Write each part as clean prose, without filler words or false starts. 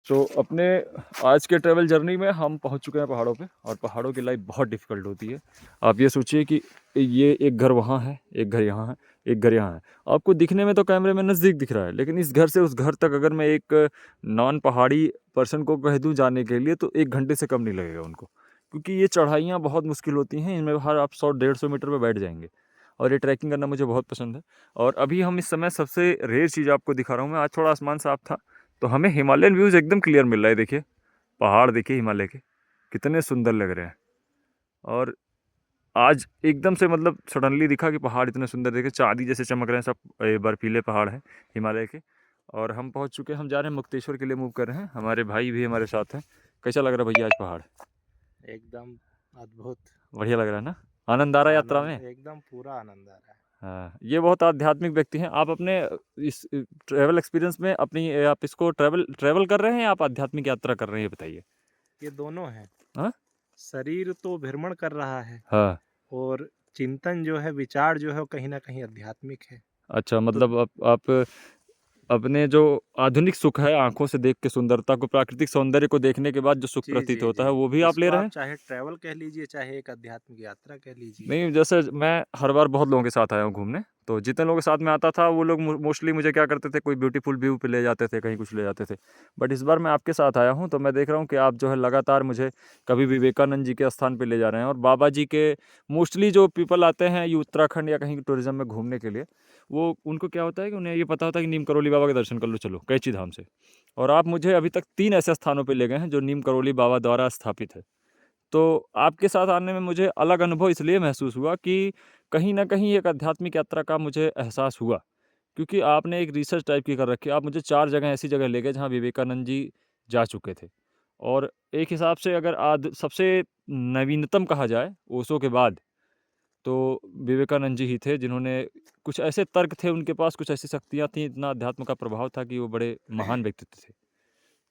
तो अपने आज के ट्रैवल जर्नी में हम पहुंच चुके हैं पहाड़ों पे, और पहाड़ों की लाइफ बहुत डिफ़िकल्ट होती है। आप ये सोचिए कि ये एक घर वहाँ है, एक घर यहाँ है, एक घर यहाँ है। आपको दिखने में तो कैमरे में नज़दीक दिख रहा है, लेकिन इस घर से उस घर तक अगर मैं एक नॉन पहाड़ी पर्सन को कह दूँ जाने के लिए, तो 1 घंटे से कम नहीं लगेगा उनको। क्योंकि ये चढ़ाइयाँ बहुत मुश्किल होती हैं, इनमें हर आप 100-150 मीटर पे बैठ जाएँगे। और ये ट्रैकिंग करना मुझे बहुत पसंद है। और अभी हम इस समय सबसे रेयर चीज़ आपको दिखा रहा हूँ मैं। आज थोड़ा आसमान साफ़ था, तो हमें हिमालयन व्यूज़ एकदम क्लियर मिल रहा है। देखिए, पहाड़ देखिए हिमालय के, कितने सुंदर लग रहे हैं। और आज एकदम से मतलब सडनली दिखा कि पहाड़ इतने सुंदर, देखिए चाँदी जैसे चमक रहे हैं सब। बर्फीले पहाड़ हैं हिमालय के। और हम पहुँच चुके हैं, हम जा रहे हैं मुक्तेश्वर के लिए मूव कर रहे हैं। हमारे भाई भी हमारे साथ हैं। कैसा लग रहा है भैया आज पहाड़? एकदम अद्भुत। बढ़िया लग रहा है ना? आनंद आ रहा है यात्रा आनंद में? एकदम पूरा आनंद आ रहा है। हाँ, ये बहुत आध्यात्मिक व्यक्ति हैं। आप अपने इस ट्रैवल एक्सपीरियंस में अपनी आप इसको ट्रैवल ट्रैवल कर रहे हैं या आप आध्यात्मिक यात्रा कर रहे हैं, ये बताइए? ये दोनों है। हाँ? शरीर तो भ्रमण कर रहा है हाँ। और चिंतन जो है, विचार जो है, वो कहीं न कहीं आध्यात्मिक है। अच्छा, तो मतलब आप अपने जो आधुनिक सुख है, आँखों से देख के सुंदरता को, प्राकृतिक सौंदर्य को देखने के बाद जो सुख जी, प्रतीत जी, होता जी। है, वो भी आप इसको ले रहे आप हैं? चाहे ट्रैवल कह लीजिए, चाहे एक आध्यात्मिक यात्रा कह लीजिए। नहीं, जैसे मैं हर बार बहुत लोगों के साथ आया हूँ घूमने, तो जितने लोगों के साथ मैं आता था, वो लोग मोस्टली मुझे क्या करते थे, कोई ब्यूटीफुल व्यू पे ले जाते थे, कहीं कुछ ले जाते थे। बट इस बार मैं आपके साथ आया हूँ, तो मैं देख रहा हूँ कि आप जो है लगातार मुझे कभी विवेकानंद जी के स्थान पे ले जा रहे हैं। और बाबा जी के मोस्टली जो पीपल आते हैं, ये उत्तराखंड या कहीं टूरिज़्म में घूमने के लिए, वो उनको क्या होता है कि उन्हें ये पता होता है कि नीम करोली बाबा के दर्शन कर लो चलो, कैंची धाम से। और आप मुझे अभी तक 3 ऐसे स्थानों पे ले गए हैं, जो नीम करोली बाबा द्वारा स्थापित है। तो आपके साथ आने में मुझे अलग अनुभव इसलिए महसूस हुआ कि कहीं न कहीं एक आध्यात्मिक यात्रा का मुझे एहसास हुआ। क्योंकि आपने एक रिसर्च टाइप की कर रखी है। आप मुझे 4 जगह ऐसी जगह ले गए जहाँ विवेकानंद जी जा चुके थे। और एक हिसाब से अगर सबसे नवीनतम कहा जाए ओशो के बाद, तो विवेकानंद जी ही थे जिन्होंने कुछ ऐसे तर्क थे उनके पास, कुछ ऐसी शक्तियाँ थीं, इतना अध्यात्म का प्रभाव था कि वो बड़े महान व्यक्तित्व थे।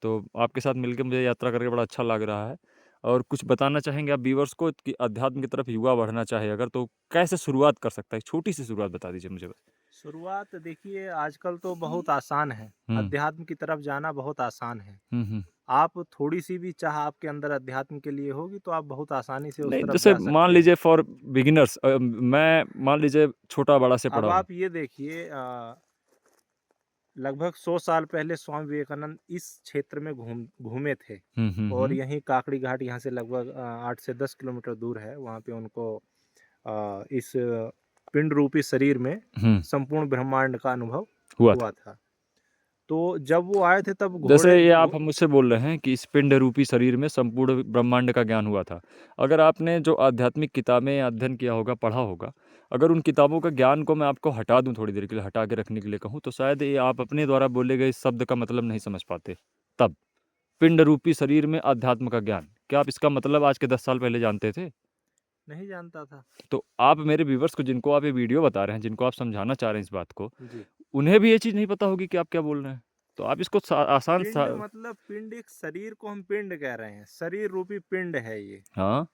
तो आपके साथ मिलके मुझे यात्रा करके बड़ा अच्छा लग रहा है। और कुछ बताना चाहेंगे आप व्यूअर्स को कि अध्यात्म की तरफ युवा बढ़ना चाहे अगर, तो कैसे शुरुआत कर सकता है? एक छोटी-सी शुरुआत बता दीजिए मुझे बस। शुरुआत देखिए, आजकल तो बहुत आसान है। हुँ। अध्यात्म की तरफ जाना बहुत आसान है। हुँ, हुँ। आप थोड़ी-सी भी चाह आपके अंदर अध्यात्म के लिए होगी, तो आप बहुत आसानी से उस नहीं, तरफ जैसे जा मान सकते हैं। लीजिए फॉर बिगिनर्स, मैं मान लीजिए छोटा-बड़ा से पढ़ा अब हूँ। आप ये देखिए, लगभग 100 साल पहले स्वामी विवेकानंद इस क्षेत्र में घूमे थे। हुँ, हुँ, और हुँ। यहीं काकड़ी घाट यहाँ से लगभग 8 से 10 किलोमीटर दूर है। वहाँ पे उनको इस पिंड रूपी शरीर में हुँ, संपूर्ण ब्रह्मांड का अनुभव हुआ था। हुआ था। तो जब वो आए थे तब जैसे घोड़े ये घो आप मुझसे बोल रहे हैं कि इस पिंड रूपी शरीर में संपूर्ण ब्रह्मांड का ज्ञान हुआ था। अगर आपने जो आध्यात्मिक किताबें अध्ययन किया होगा, पढ़ा होगा, अगर उन किताबों का ज्ञान को मैं आपको हटा दूँ थोड़ी देर के लिए, हटा के रखने के लिए कहूँ, तो शायद ये आप अपने द्वारा बोले गए इस शब्द का मतलब नहीं समझ पाते। तब पिंड रूपी शरीर में अध्यात्म का ज्ञान, क्या आप इसका मतलब आज के 10 साल पहले जानते थे? नहीं जानता था। तो आप मेरे व्यूअर्स को, जिनको आप ये वीडियो बता रहे हैं, जिनको आप समझाना चाह रहे हैं इस बात को, जी। उन्हें भी ये चीज़ नहीं पता होगी कि आप क्या बोल रहे हैं। तो आप इसको आसान सा। पिंड मतलब पिंड, एक शरीर को हम पिंड कह रहे हैं। शरीर रूपी पिंड है ये। हाँ।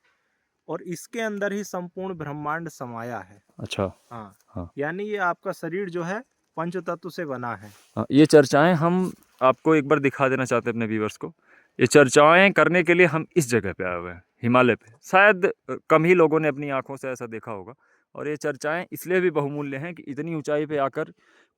और इसके अंदर ही संपूर्ण ब्रह्मांड समाया है। अच्छा। हाँ, हाँ। यानी ये आपका शरीर जो है पंच तत्व से बना है। हाँ, ये चर्चाएँ हम आपको एक बार दिखा देना चाहते हैं अपने व्यूअर्स को। ये चर्चाएँ करने के लिए हम इस जगह पे आए हुए हैं, हिमालय पे। शायद कम ही लोगों ने अपनी आँखों से ऐसा देखा होगा। और ये चर्चाएँ इसलिए भी बहुमूल्य हैं कि इतनी ऊँचाई पे आकर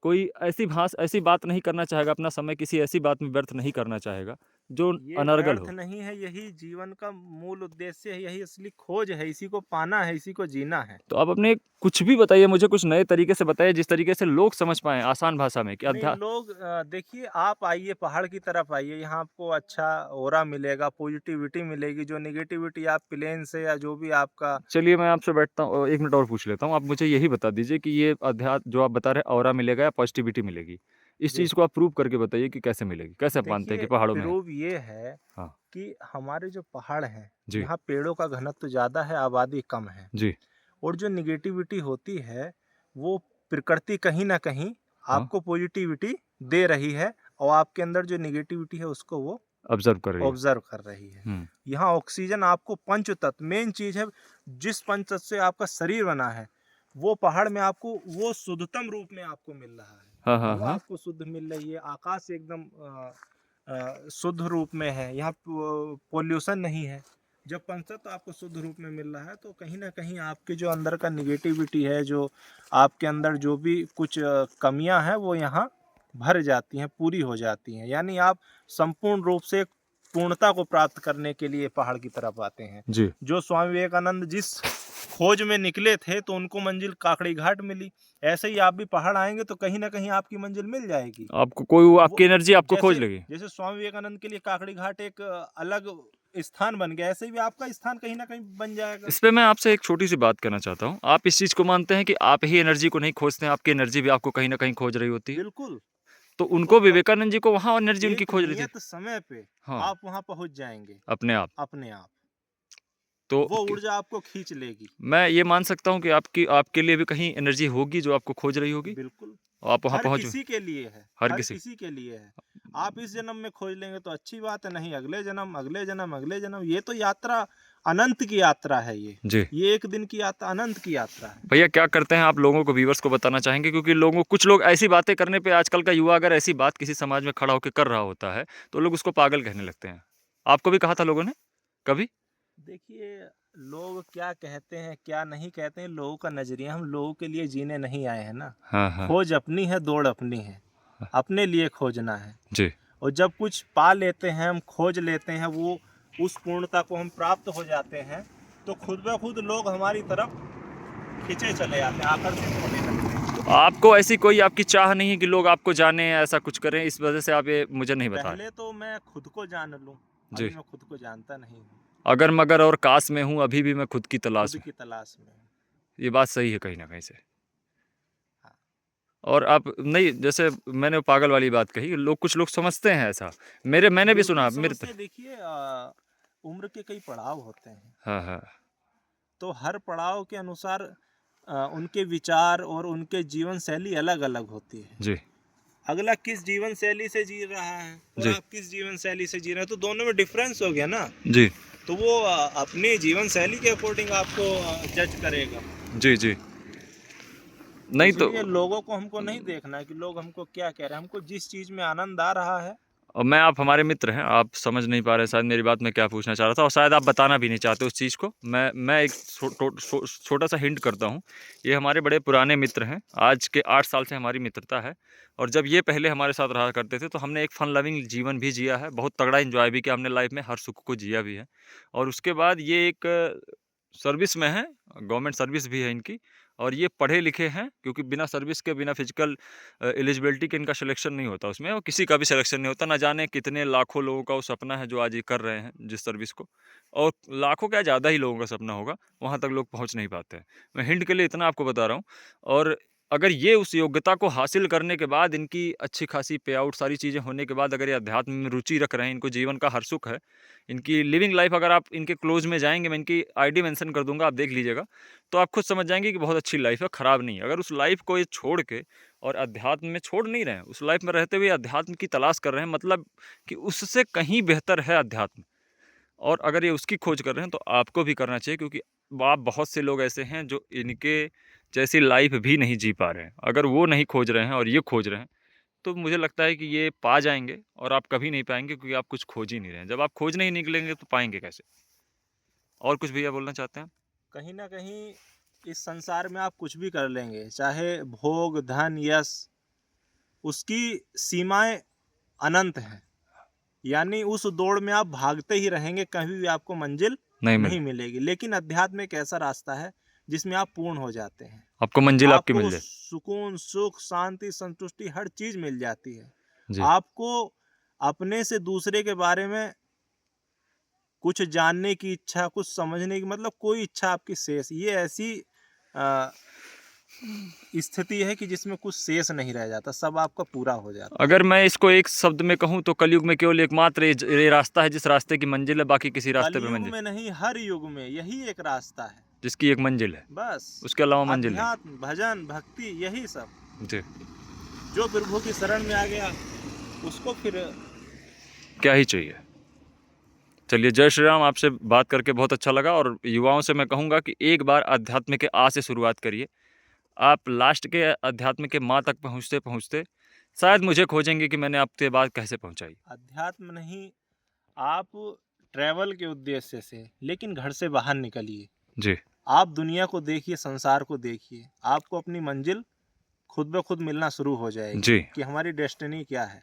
कोई ऐसी बात नहीं करना चाहेगा, अपना समय किसी ऐसी बात में व्यर्थ नहीं करना चाहेगा, जो ये अनर्गल व्यर्थ हो। नहीं है, यही जीवन का मूल उद्देश्य है, यही असली खोज है, इसी को पाना है, इसी को जीना है। तो आप अपने कुछ भी बताइए मुझे, कुछ नए तरीके से बताइए, जिस तरीके से लोग समझ पाएँ आसान भाषा में कि नहीं, लोग देखिए, आप आइए पहाड़ की तरफ आइए, यहाँ आपको अच्छा ऑरा मिलेगा, पॉजिटिविटी मिलेगी। जो नेगेटिविटी आप प्लेन से या जो भी आपका। चलिए मैं आपसे बैठता हूँ, 1 मिनट और पूछ लेता हूँ। आप मुझे यही बता दीजिए कि ये जो आप बता रहे हैं ऑरा मिलेगा या पॉजिटिविटी मिलेगी। इस जी, चीज़ को आप प्रूव करके बताइए कि कैसे मिलेगी? कैसे आप मानते हैं कि देखिए, पहाड़ों में है? प्रूव ये है हाँ। कि हमारे जो पहाड़ हैं, जी, यहाँ पेड़ों का घनत्व ज़्यादा है, आबादी कम है। जी। और जो नेगेटिविटी होती है, वो प्रकृति कहीं न कहीं हाँ, आपको पॉजिटिविटी दे रही है, और आपके अंदर जो नेगेटिविटी है उसको वो ऑब्ज़र्व कर रही है। ऑब्जर्व कर रही है। हुँ, यहाँ ऑक्सीजन आपको पंच तत्व मेन चीज़ है। जिस पंच तत्व से आपका शरीर बना है, वो पहाड़ में आपको वो शुद्धतम रूप में आपको मिल रहा है। हाँ, हाँ, हवा हाँ। आपको शुद्ध मिल रही है, आकाश एकदम शुद्ध रूप में है, यहाँ पोल्यूशन नहीं है। जब पंचतत्व तो आपको शुद्ध रूप में मिल रहा है तो कहीं ना कहीं आपके जो अंदर का निगेटिविटी है, जो आपके अंदर जो भी कुछ कमियां हैं वो यहाँ भर जाती हैं, पूरी हो जाती हैं। यानी आप संपूर्ण रूप से पूर्णता को प्राप्त करने के लिए पहाड़ की तरफ आते हैं। जी। जो स्वामी विवेकानंद जिस खोज में निकले थे तो उनको मंजिल काकड़ी घाट मिली, ऐसे ही आप भी पहाड़ आएंगे तो कहीं ना कहीं आपकी मंजिल मिल जाएगी। आपको कोई आपकी एनर्जी आपको खोज जैसे लेगी। जैसे स्वामी विवेकानंद के लिए काकड़ी घाट एक अलग स्थान बन गया, ऐसे ही भी आपका स्थान कहीं ना कहीं बन जाएगा। इस पे मैं आपसे एक छोटी सी बात करना चाहता हूँ। आप इस चीज़ को मानते हैं कि आप ही एनर्जी को नहीं खोजते हैं, आपकी एनर्जी भी आपको कहीं न कहीं खोज रही होती है? बिल्कुल। तो वो उनको विवेकानंद जी को वहाँ एनर्जी उनकी एक खोज रही थी। नियत समय पे हाँ, आप वहां पहुंच जाएंगे अपने आप। अपने आप, तो वो क ऊर्जा आपको खींच लेगी। मैं ये मान सकता हूँ कि आपके लिए भी कहीं एनर्जी होगी जो आपको खोज रही होगी? बिल्कुल। आप वहाँ हर पहुँच किसी के लिए है, हर हर किसी किसी के लिए है। आप इस जन्म में खोज लेंगे तो अच्छी बात है, नहीं अगले जन्म, अगले जन्म, अगले जन्म। ये तो यात्रा अनंत की यात्रा है। जी। ये एक दिन की यात्रा, अनंत की यात्रा है। भैया क्या करते हैं आप लोगों को, व्यूअर्स को बताना चाहेंगे? क्योंकि कुछ लोग ऐसी बातें करने पे, आजकल का युवा अगर ऐसी बात किसी समाज में खड़ा होकर कर रहा होता है, तो लोग उसको पागल कहने लगते हैं। आपको भी कहा था लोगों ने कभी? देखिए, लोग क्या कहते हैं क्या नहीं कहते हैं, लोगों का नजरिया। हम लोगों के लिए जीने नहीं आए हैं ना। हाँ, हाँ। खोज अपनी है, दौड़ अपनी है, अपने लिए खोजना है। जी। और जब कुछ पा लेते हैं, हम खोज लेते हैं, वो उस पूर्णता को हम प्राप्त हो जाते हैं, तो खुद ब खुद लोग हमारी तरफ खींचे चले जाते हैं, आकर्षित होने लगते हैं। तो आपको ऐसी कोई आपकी चाह नहीं है कि लोग आपको जाने या ऐसा कुछ करें, इस वजह से आप ये मुझे नहीं बता रहे? पहले तो मैं खुद को जान लूं, जी। अभी मैं खुद को जानता नहीं हूँ। अगर मगर और काश में हूँ, अभी भी मैं खुद की तलाश खुद में। की तलाश में हूँ। ये बात सही है कहीं न कहीं से। हाँ। और आप नहीं, जैसे मैंने वो पागल वाली बात कही, कुछ लोग समझते हैं ऐसा। मैंने भी बिल्कुल सुना मेरे समझते हैं। देखिए, उम्र के कई पड़ाव होते हैं, हाँ, हाँ। तो हर पड़ाव के अनुसार उनके विचार और उनके जीवन शैली अलग अलग होती है। जी, अगला किस जीवन शैली से जी रहा है और जी, आप किस जीवन शैली से जी रहे हैं, तो दोनों में डिफरेंस हो गया ना। जी, तो वो अपनी जीवन शैली के अकॉर्डिंग आपको जज करेगा। जी, जी। नहीं तो इसलिए लोगों को हमको नहीं देखना है कि लोग हमको क्या कह रहे हैं। हमको जिस चीज में आनंद आ रहा है। और आप हमारे मित्र हैं, आप समझ नहीं पा रहे शायद मेरी बात, मैं क्या पूछना चाह रहा था, और शायद आप बताना भी नहीं चाहते उस चीज़ को। मैं एक छोटा-सा हिंट करता हूँ। ये हमारे बड़े पुराने मित्र हैं, आज के 8 साल से हमारी मित्रता है, और जब ये पहले हमारे साथ रहा करते थे, तो हमने एक फन लविंग जीवन भी जिया है, बहुत तगड़ा एन्जॉय भी किया हमने लाइफ़ में, हर सुख को जिया भी है। और उसके बाद ये एक सर्विस में हैं, गवर्नमेंट सर्विस भी है इनकी, और ये पढ़े लिखे हैं, क्योंकि बिना सर्विस के, बिना फिजिकल एलिजिबिलिटी के इनका सिलेक्शन नहीं होता उसमें, और किसी का भी सिलेक्शन नहीं होता। ना जाने कितने लाखों लोगों का वो सपना है जो आज ये कर रहे हैं जिस सर्विस को, और लाखों क्या, ज़्यादा ही लोगों का सपना होगा, वहाँ तक लोग पहुँच नहीं पाते हैं। मैं हिंट के लिए इतना आपको बता रहा हूँ। और अगर ये उस योग्यता को हासिल करने के बाद, इनकी अच्छी खासी पे आउट सारी चीज़ें होने के बाद, अगर ये अध्यात्म में रुचि रख रहे हैं, इनको जीवन का हर सुख है, इनकी लिविंग लाइफ, अगर आप इनके क्लोज में जाएँगे, मैं इनकी आईडी मेंशन कर दूँगा, आप देख लीजिएगा, तो आप खुद समझ जाएँगे कि बहुत अच्छी लाइफ़ है, ख़राब नहीं है। अगर उस लाइफ़ को ये छोड़ के और अध्यात्म में छोड़ नहीं रहे हैं, उस लाइफ़ में रहते हुए अध्यात्म की तलाश कर रहे हैं, मतलब कि उससे कहीं बेहतर है अध्यात्म, और अगर ये उसकी खोज कर रहे हैं, तो आपको भी करना चाहिए, क्योंकि आप बहुत से लोग ऐसे हैं जो इनके जैसी लाइफ़ भी नहीं जी पा रहे हैं। अगर वो नहीं खोज रहे हैं और ये खोज रहे हैं, तो मुझे लगता है कि ये पा जाएँगे, और आप कभी नहीं पाएँगे, क्योंकि आप कुछ खोज ही नहीं रहे हैं। जब आप खोज नहीं निकलेंगे तो पाएँगे कैसे? और कुछ भैया बोलना चाहते हैं? कहीं ना कहीं इस संसार में आप कुछ भी कर लेंगे, चाहे भोग धन यश, उसकी सीमाएं अनंत हैं। यानी उस दौड़ में आप भागते ही रहेंगे, कभी भी आपको मंजिल नहीं नहीं मिले, मिलेगी। लेकिन अध्यात्म एक ऐसा रास्ता है जिसमें आप पूर्ण हो जाते हैं। आपको मंजिल आपकी मिल आपको जाए। सुकून सुख शांति संतुष्टि हर चीज मिल जाती है। जी। आपको अपने से दूसरे के बारे में कुछ जानने की इच्छा, कुछ समझने की, मतलब कोई इच्छा आपकी शेष, ये ऐसी अ, स्थिति है कि जिसमें कुछ शेष नहीं रह जाता, सब आपका पूरा हो जाता है। अगर मैं इसको एक शब्द में कहूँ, तो कलयुग में केवल एकमात्र ये रास्ता है जिस रास्ते की मंजिल है, बाकी किसी रास्ते पे कलयुग मंजिल, में नहीं, हर युग में यही एक रास्ता है। जिसकी एक मंजिल है, बस उसके अलावा मंजिल नहीं। अध्यात्म भजन भक्ति यही सब। जी। जो प्रभु की शरण में आ गया उसको फिर क्या ही चाहिए। चलिए, जय श्री राम। आपसे बात करके बहुत अच्छा लगा, और युवाओं से मैं कहूँगा कि एक बार अध्यात्म के आ से शुरुआत करिए। आप लास्ट के अध्यात्म के माँ तक पहुँचते-पहुँचते शायद मुझे खोजेंगे कि मैंने आपके बात कैसे पहुंचाई। अध्यात्म नहीं, आप ट्रैवल के उद्देश्य से, लेकिन घर से बाहर निकलिए। जी, आप दुनिया को देखिए, संसार को देखिए, आपको अपनी मंजिल खुद ब खुद मिलना शुरू हो जाएगी जी। कि हमारी डेस्टिनी क्या है।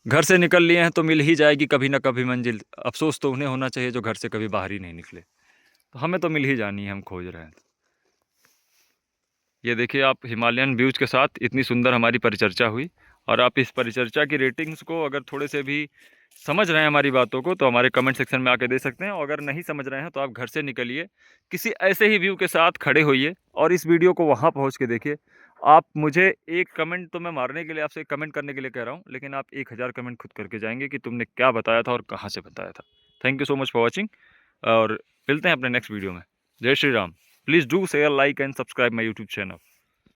घर से निकल लिए हैं तो मिल ही जाएगी कभी ना कभी मंजिल। अफ़सोस तो उन्हें होना चाहिए जो घर से कभी बाहर ही नहीं निकले। तो हमें तो मिल ही जानी है, हम खोज रहे हैं। ये देखिए आप, हिमालयन व्यूज़ के साथ इतनी सुंदर हमारी परिचर्चा हुई, और आप इस परिचर्चा की रेटिंग्स को अगर थोड़े से भी समझ रहे हैं हमारी बातों को, तो हमारे कमेंट सेक्शन में आके दे सकते हैं। और अगर नहीं समझ रहे हैं तो आप घर से निकलिए, किसी ऐसे ही व्यू के साथ खड़े होइए और इस वीडियो को वहाँ पहुँच के देखिए। आप मुझे एक कमेंट तो मैं मारने के लिए, आपसे कमेंट करने के लिए कह रहा हूँ, लेकिन आप 1000 कमेंट खुद करके जाएंगे कि तुमने क्या बताया था और कहाँ से बताया था। Thank you so much for watching, और मिलते हैं अपने नेक्स्ट वीडियो में। जय Shri Ram. Please do share, like and subscribe my YouTube channel.